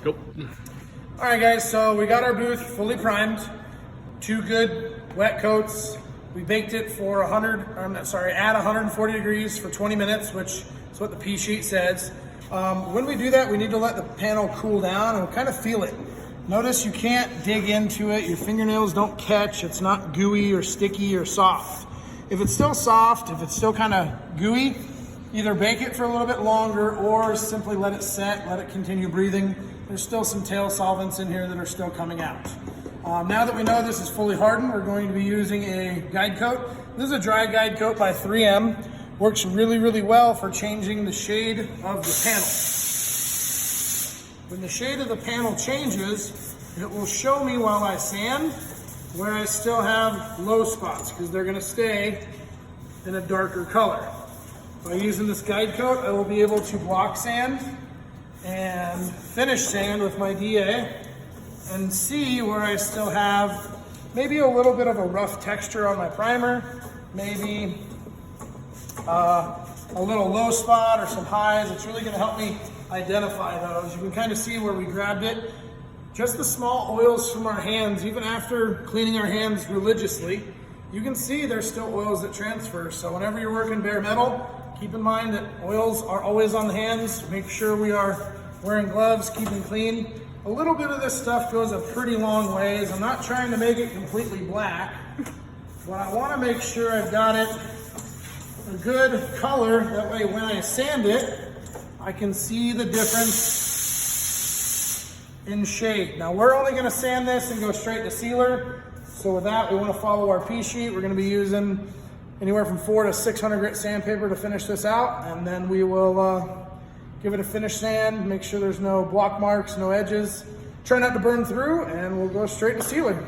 Go. All right, guys, so we got our booth fully primed. 2 good wet coats. We baked it for at 140 degrees for 20 minutes, which is what the P sheet says. When we do that, we need to let the panel cool down and kind of feel it. Notice you can't dig into it. Your fingernails don't catch. It's not gooey or sticky or soft. If it's still soft, if it's still kind of gooey, either bake it for a little bit longer or simply let it set, let it continue breathing. There's still some tail solvents in here that are still coming out. Now that we know this is fully hardened, we're going to be using a guide coat. This is a dry guide coat by 3M. Works really, really well for changing the shade of the panel. When the shade of the panel changes, it will show me while I sand where I still have low spots, because they're gonna stay in a darker color. By using this guide coat, I will be able to block sand and finish sand with my DA and see where I still have maybe a little bit of a rough texture on my primer, maybe a little low spot or some highs. It's really gonna help me identify those. You can kind of see where we grabbed it. Just the small oils from our hands, even after cleaning our hands religiously, you can see there's still oils that transfer. So whenever you're working bare metal, keep in mind that oils are always on the hands. Make sure we are wearing gloves, keeping clean. A little bit of this stuff goes a pretty long ways. I'm not trying to make it completely black, but I want to make sure I've got it a good color. That way when I sand it, I can see the difference in shade. Now we're only going to sand this and go straight to sealer. So with that, we want to follow our P sheet. We're going to be using anywhere from 400 to 600 grit sandpaper to finish this out, and then we will give it a finish sand, make sure there's no block marks, no edges. Try not to burn through, and we'll go straight to sealer.